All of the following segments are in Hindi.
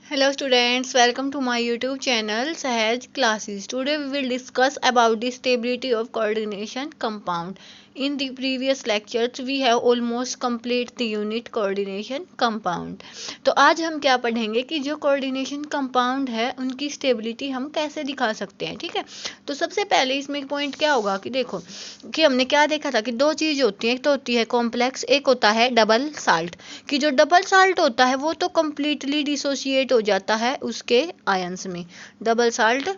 Hello students, welcome to my YouTube channel Sahaj Classes. Today we will discuss about the stability of coordination compound. In the previous lectures we have almost complete the unit coordination compound. तो आज हम क्या पढ़ेंगे कि जो coordination compound है उनकी stability हम कैसे दिखा सकते हैं। ठीक है, तो सबसे पहले इसमें एक पॉइंट क्या होगा कि देखो कि हमने क्या देखा था कि दो चीज़ होती है, एक तो होती है कॉम्प्लेक्स, एक होता है डबल साल्ट। कि जो डबल साल्ट होता है वो तो कम्प्लीटली डिसोशिएट हो जाता है उसके आयंस में। Double salt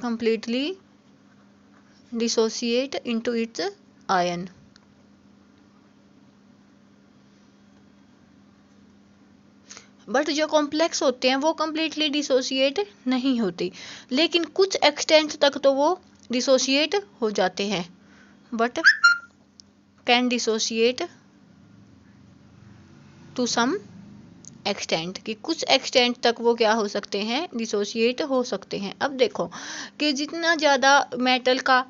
completely dissociate into its ion. But जो कॉम्प्लेक्स होते हैं वो कम्प्लीटली डिसोशिएट नहीं होती, लेकिन कुछ एक्सटेंट तक तो वो डिसोशिएट हो जाते हैं, but can dissociate to some extent, कि कुछ एक्सटेंट तक वो क्या हो सकते हैं, डिसोशिएट हो सकते हैं। अब देखो कि जितना ज़्यादा मेटल का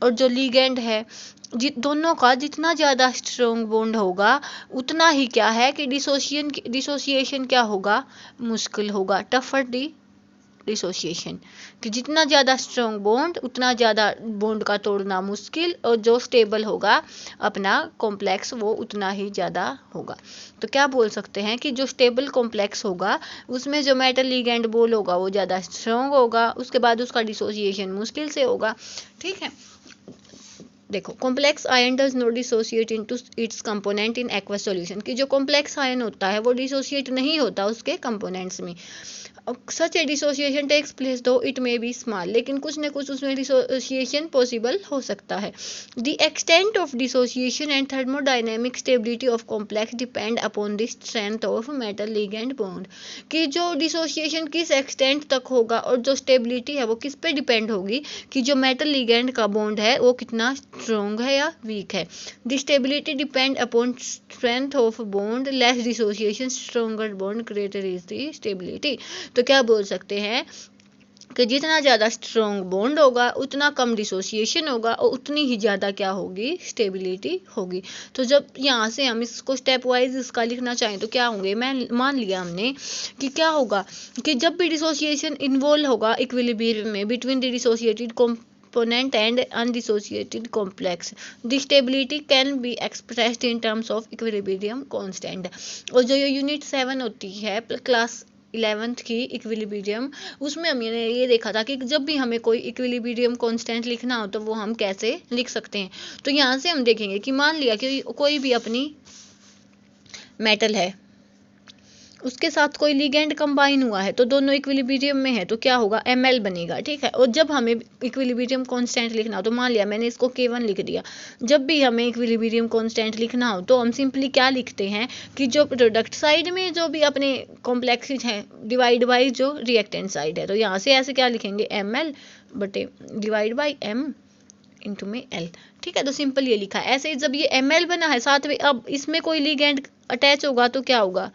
और जो लीगेंड है दोनों का जितना ज़्यादा स्ट्रॉन्ग बॉन्ड होगा उतना ही क्या है कि डिसोसिएशन क्या होगा, मुश्किल होगा, टफर डिसोसिएशन। कि जितना ज़्यादा स्ट्रॉन्ग बॉन्ड उतना ज़्यादा बॉन्ड का तोड़ना मुश्किल, और जो स्टेबल होगा अपना कॉम्प्लेक्स वो उतना ही ज़्यादा होगा। तो क्या बोल सकते हैं कि जो स्टेबल कॉम्प्लेक्स होगा उसमें जो मेटल लिगेंड बॉल होगा वो ज़्यादा स्ट्रॉन्ग होगा, उसके बाद उसका डिसोसिएशन मुश्किल से होगा। ठीक है, देखो complex ion does not dissociate into its component in aqueous solution. कि जो कॉम्प्लेक्स आयन होता है वो डिसोशिएट नहीं होता उसके कंपोनेंट्स में। सच ए डिसोसिएशन टेक्स प्लेस दो इट मे बी स्मॉल, लेकिन कुछ न कुछ उसमें डिसोसिएशन पॉसिबल हो सकता है। The extent of dissociation and thermodynamic stability of complex depend upon the strength of metal ligand bond. कि जो डिसोसिएशन किस एक्सटेंट तक होगा और जो स्टेबिलिटी है वो किस पे डिपेंड होगी कि जो मेटल लिगेंड का बॉन्ड है वो कितना स्ट्रॉन्ग है या वीक है। The stability depend upon strength of bond, less dissociation stronger bond greater is the stability. तो क्या बोल सकते हैं कि जितना ज़्यादा स्ट्रॉन्ग बॉन्ड होगा उतना कम डिसोसिएशन होगा और उतनी ही ज़्यादा क्या होगी, स्टेबिलिटी होगी। तो जब यहाँ से हम इसको स्टेप वाइज इसका लिखना चाहें तो क्या होंगे, मैं मान लिया हमने कि क्या होगा कि जब भी डिसोसिएशन इन्वॉल्व होगा इक्विलिब्रियम में between the dissociated component and undissociated complex, the stability can be expressed in terms of equilibrium constant। और जो ये यूनिट 7 होती है क्लास 11th की इक्विलिब्रियम, उसमें हमने ये देखा था कि जब भी हमें कोई इक्विलिब्रियम कांस्टेंट लिखना हो तो वो हम कैसे लिख सकते हैं। तो यहाँ से हम देखेंगे कि मान लिया कि कोई भी अपनी मेटल है उसके साथ कोई लिगेंड कंबाइन हुआ है तो दोनों इक्विलिब्रियम में है तो क्या होगा, Ml बनेगा। ठीक है, और जब हमें इक्विलिब्रियम कांस्टेंट लिखना हो तो मान लिया मैंने इसको K1 लिख दिया। जब भी हमें इक्विलिब्रियम कांस्टेंट लिखना हो तो हम सिंपली क्या लिखते हैं कि जो प्रोडक्ट साइड में जो भी अपने कॉम्प्लेक्सेज हैं डिवाइड बाई जो रिएक्टेंट साइड है, तो यहाँ से ऐसे क्या लिखेंगे, Ml बटे डिवाइड बाई M इंटू में L। ठीक है, तो सिंपल ये लिखा है। ऐसे जब ये Ml बना है साथ में अब इसमें कोई लिगेंड अटैच होगा तो क्या होगा,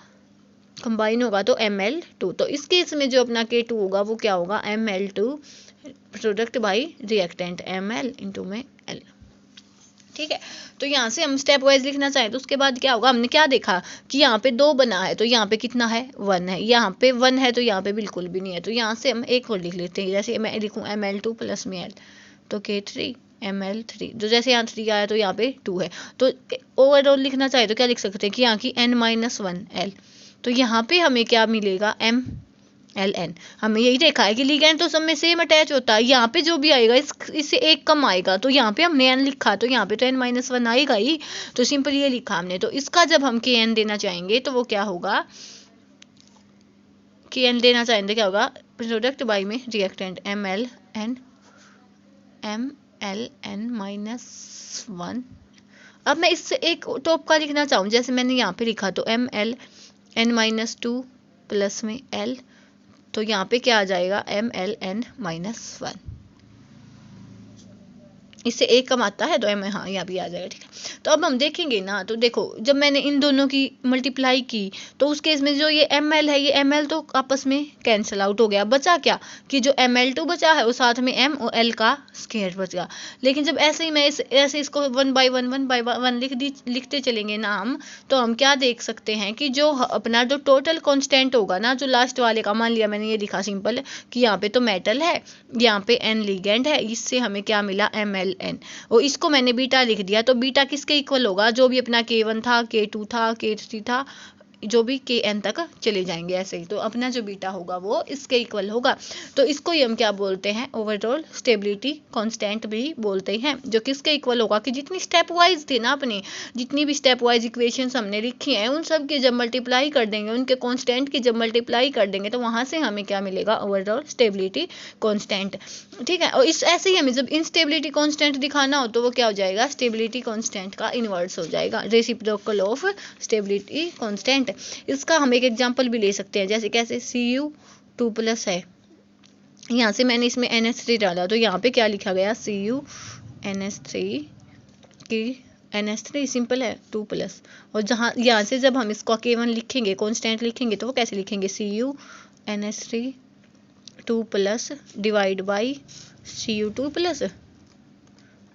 कंबाइन होगा तो Ml2। तो इस केस में जो अपना K2 होगा वो क्या होगा, Ml2 product by reactant Ml into में L। ठीक है, तो यहाँ से हम स्टेप वाइज लिखना चाहें तो उसके बाद क्या होगा, हमने क्या देखा कि यहाँ पे 2 बना है तो यहाँ पे कितना है, 1 है। यहाँ पे 1 है तो यहाँ पे बिल्कुल भी नहीं है, तो यहाँ से हम एक और लिख लेते हैं। जैसे मैं लिखूँ Ml2 प्लस में L तो K3 Ml3, जो जैसे यहाँ 3 आया तो यहाँ पे 2 है। तो ओवरऑल लिखना चाहे तो क्या लिख सकते हैं कि यहाँ की n-1 L, तो यहाँ पे हमें क्या मिलेगा, MLN। हमें यही देखा है कि लिगेंड तो सब में सेम अटैच होता है, यहाँ पे जो भी आएगा इससे एक कम आएगा, तो यहाँ पे हमने n लिखा तो यहाँ पे तो n-1 आएगा ही, तो सिंपल ये लिखा हमने। तो इसका जब हम Kn देना चाहेंगे तो वो क्या होगा, Kn देना चाहेंगे क्या होगा, प्रोडक्ट बाई में रिएक्टेंट MLN-1। अब मैं इससे एक टॉप का लिखना चाहूँ, जैसे मैंने यहाँ पे लिखा तो MLN-2 प्लस में L, तो यहाँ पे क्या आ जाएगा, MLN-1। इससे एक कम आता है तो एम, हाँ यहाँ भी आ जाएगा, ठीक है। तो अब हम देखेंगे ना, तो देखो जब मैंने इन दोनों की मल्टीप्लाई की तो उस केस में जो ये एम एल है, ये एम एल तो आपस में कैंसिल आउट हो गया, बचा क्या कि जो एम एल टू बचा है और साथ में एम और एल का स्क्वायर बच गया। लेकिन जब ऐसे ही मैं ऐसे इसको वन बाय वन लिखते चलेंगे ना हम, तो हम क्या देख सकते हैं कि जो अपना जो टोटल कॉन्स्टेंट होगा ना, जो लास्ट वाले का, मान लिया मैंने ये लिखा सिंपल कि यहाँ पे तो मेटल है, यहाँ पे एन लिगेंड है, इससे हमें क्या मिला एम एल एन, और इसको मैंने बीटा लिख दिया। तो बीटा किसके इक्वल होगा, जो भी अपना K1 था, K2 था, K3 था, जो भी Kn तक चले जाएंगे ऐसे ही, तो अपना जो बीटा होगा वो इसके इक्वल होगा। तो इसको ही हम क्या बोलते हैं, ओवरऑल स्टेबिलिटी कांस्टेंट भी बोलते हैं, जो किसके इक्वल होगा कि जितनी स्टेप वाइज थी ना अपनी, जितनी भी स्टेप वाइज इक्वेशंस हमने लिखी हैं उन सब की जब मल्टीप्लाई कर देंगे, उनके कांस्टेंट की जब मल्टीप्लाई कर देंगे तो वहां से हमें क्या मिलेगा, ओवरऑल स्टेबिलिटी कांस्टेंट, ठीक है। और इस ऐसे ही हमें जब इनस्टेबिलिटी कांस्टेंट दिखाना हो तो वो क्या हो जाएगा, स्टेबिलिटी कांस्टेंट का इनवर्स हो जाएगा, रेसिप्रोकल ऑफ स्टेबिलिटी कांस्टेंट। इसका हम एक एग्जांपल भी ले सकते हैं, जैसे कैसे Cu2+ है, यहाँ से मैंने इसमें NH3 डाला तो यहाँ पे क्या लिखा गया, CuNH3 की NH3 सिंपल है 2+, और जहाँ यहाँ से जब हम इसको K1 लिखेंगे, कांस्टेंट लिखेंगे, तो वो कैसे लिखेंगे, CuNH3 2+ डिवाइड बाई Cu2+,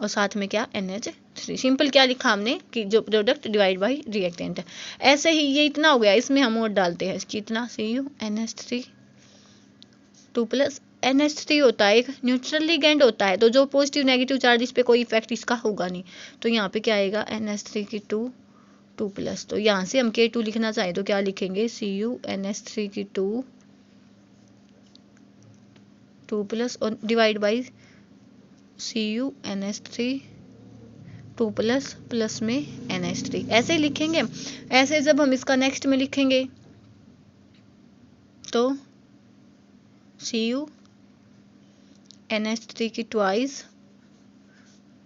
और साथ में क्या NH3, सिंपल क्या लिखा हमने कि जो प्रोडक्ट डिवाइड बाई रिएक्टेंट है। ऐसे ही ये इतना हो गया, इसमें हम और डालते हैं कितना, CuNH3 2+, NH3 होता है एक न्यूट्रल लिगेंड होता है, तो जो पॉजिटिव नेगेटिव चार्ज इस पे कोई इफेक्ट इसका होगा नहीं, तो यहाँ पे क्या आएगा, NH3 की 2+, तो यहाँ से हम K2 लिखना चाहें तो क्या लिखेंगे, CuNH3 की 2+ और डिवाइड बाई CuNH3 2+ प्लस में NH3, ऐसे ही लिखेंगे। ऐसे जब हम इसका नेक्स्ट में लिखेंगे तो CuNH3 की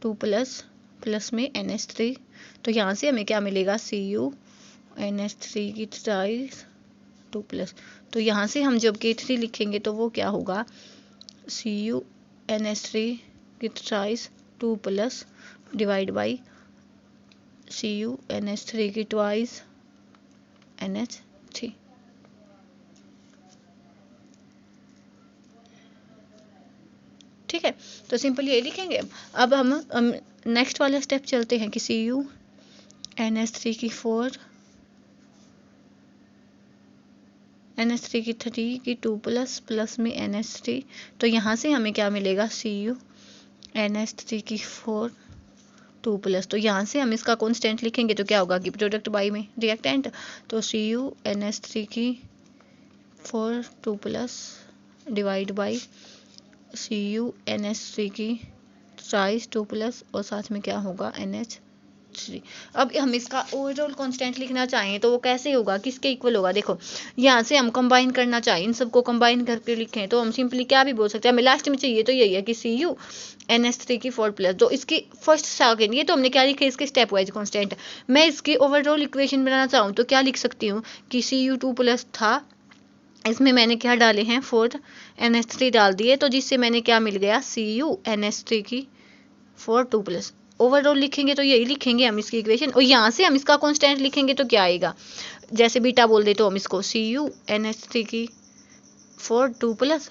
2+ प्लस में NH3, तो यहाँ से हमें क्या मिलेगा, CuNH3 की 2+, तो यहाँ से हम जब K3 लिखेंगे तो वो क्या होगा, CuNH3 की 2+ डिवाइड बाई CuNH3 की 2NH3, ठीक है। तो सिंपल ये लिखेंगे। अब हम नेक्स्ट वाला स्टेप चलते हैं कि CuNH3 की 4, NH3 की 3 की 2+ प्लस में NH3, तो यहाँ से हमें क्या मिलेगा, CuNH3 की 4 2+, तो यहाँ से हम इसका कांस्टेंट लिखेंगे तो क्या होगा कि प्रोडक्ट बाई में रिएक्टेंट, तो CuNH3 की 4 2+ डिवाइड बाई CuNH3 की 2+ और साथ में क्या होगा, NH3। अब हम इसका ओवरऑल कांस्टेंट लिखना चाहें तो वो कैसे होगा, किसके इक्वल होगा, देखो यहाँ से हम कंबाइन करना चाहें, इन सबको कंबाइन करके लिखें तो हम सिंपली क्या भी बोल सकते हैं, हमें लास्ट में चाहिए तो यही है कि CuNH3 की 4+, जो इसकी फर्स्ट सेकंड, ये तो हमने क्या लिखा है, इसके स्टेप वाइज कांस्टेंट। मैं इसकी ओवरऑल इक्वेशन बनाना चाहूँ तो क्या लिख सकती हूँ कि Cu2+ था, इसमें मैंने क्या डाले हैं, 4NH3 डाल दिए, तो जिससे मैंने क्या मिल गया, CuNH3 की 4 2+। ओवरऑल लिखेंगे तो यही लिखेंगे हम इसकी इक्वेशन, और यहाँ से हम इसका कांस्टेंट लिखेंगे तो क्या आएगा, जैसे बीटा बोल दे तो हम इसको CuNH3 की 4 2+,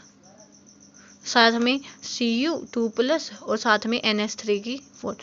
साथ में Cu2+ और साथ में NH3 की 4।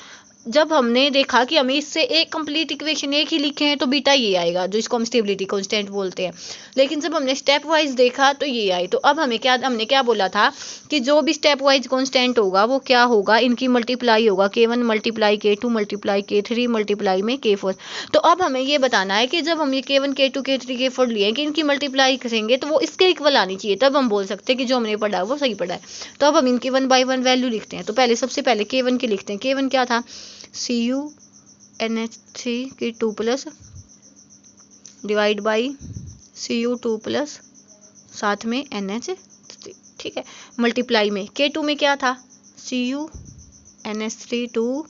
जब हमने देखा कि हमें इससे एक कंप्लीट इक्वेशन एक ही लिखे हैं तो बीटा ये आएगा, जो इसको हम स्टेबिलिटी कांस्टेंट बोलते हैं। लेकिन जब हमने स्टेप वाइज देखा तो ये आई, तो अब हमने क्या बोला था कि जो भी स्टेप वाइज कांस्टेंट होगा वो क्या होगा, इनकी मल्टीप्लाई होगा, K1 multiply K2 multiply K3 multiply में K4। तो अब हमें ये बताना है कि जब हम ये K1 K2 K3 K4 लिए कि इनकी मल्टीप्लाई करेंगे तो वो इसके इक्वल आनी चाहिए, तब हम बोल सकते हैं कि जो हमने पढ़ा है वो सही पढ़ा है। तो अब हम इनकी 1 बाय 1 वैल्यू लिखते हैं, तो पहले सबसे पहले K1 की लिखते हैं। K1 क्या था, CuNH3 की 2+ डिवाइड बाई Cu2+ साथ में NH3, ठीक है, मल्टीप्लाई में K2 में क्या था, CuNH3 2+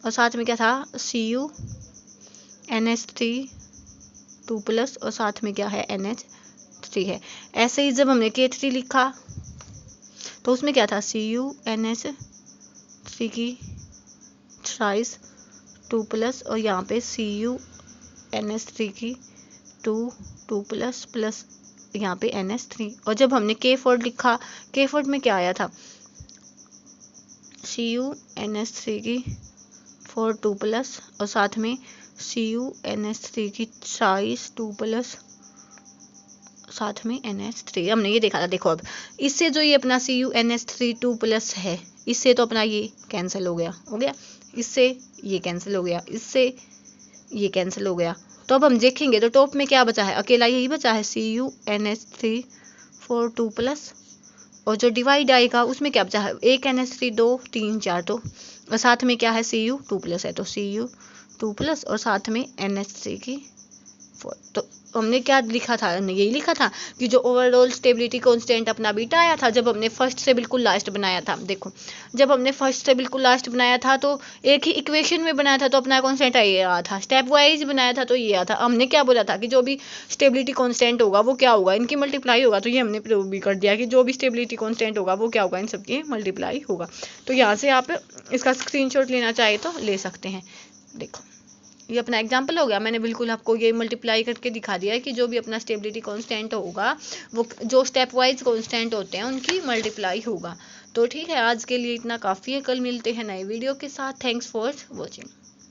और साथ में क्या था, CuNH3 2+ और साथ में क्या है, NH3 है। ऐसे ही जब हमने K3 लिखा तो उसमें क्या था, CuNH3 की साइज 2+ और यहाँ पे CuNH3 की 2+ प्लस यहाँ पे NH3। और जब हमने K4 लिखा, K4 में क्या आया था, CuNH3 की 4 2+ और साथ में CuNH3 की साइज 2+ साथ में NH3। हमने ये देखा था। देखो अब इससे जो ये अपना CuNH3 2+ है, इससे तो अपना ये कैंसिल हो गया, इससे ये कैंसिल हो गया, इससे ये कैंसिल हो गया। तो अब हम देखेंगे तो टॉप में क्या बचा है, अकेला यही बचा है CuNH3 4 2+। और जो डिवाइड आएगा उसमें क्या बचा है, एक NH3 2 3 4, तो और साथ में क्या है Cu 2+ है, तो Cu 2+ और साथ में NH3 की 4। तो हमने क्या लिखा था, हमने यही लिखा था कि जो ओवरऑल स्टेबिलिटी कांस्टेंट अपना बीटा आया था जब हमने फर्स्ट से बिल्कुल लास्ट बनाया था। देखो जब हमने फर्स्ट से बिल्कुल लास्ट बनाया था तो एक ही इक्वेशन में बनाया था, तो अपना कांस्टेंट ये आया था। स्टेप वाइज बनाया था तो ये आया था। हमने क्या बोला था कि जो भी स्टेबिलिटी कांस्टेंट होगा वो क्या होगा, इनकी मल्टीप्लाई होगा। तो ये हमने प्रूव भी कर दिया कि जो भी स्टेबिलिटी कांस्टेंट होगा वो क्या होगा, इन सबकी मल्टीप्लाई होगा। तो यहाँ से आप इसका स्क्रीनशॉट लेना चाहे तो ले सकते हैं। देखो ये अपना एग्जाम्पल हो गया, मैंने बिल्कुल आपको ये मल्टीप्लाई करके दिखा दिया है कि जो भी अपना स्टेबिलिटी कांस्टेंट होगा वो जो स्टेप वाइज कांस्टेंट होते हैं उनकी मल्टीप्लाई होगा। तो ठीक है, आज के लिए इतना काफ़ी है, कल मिलते हैं नए वीडियो के साथ। Thanks for watching.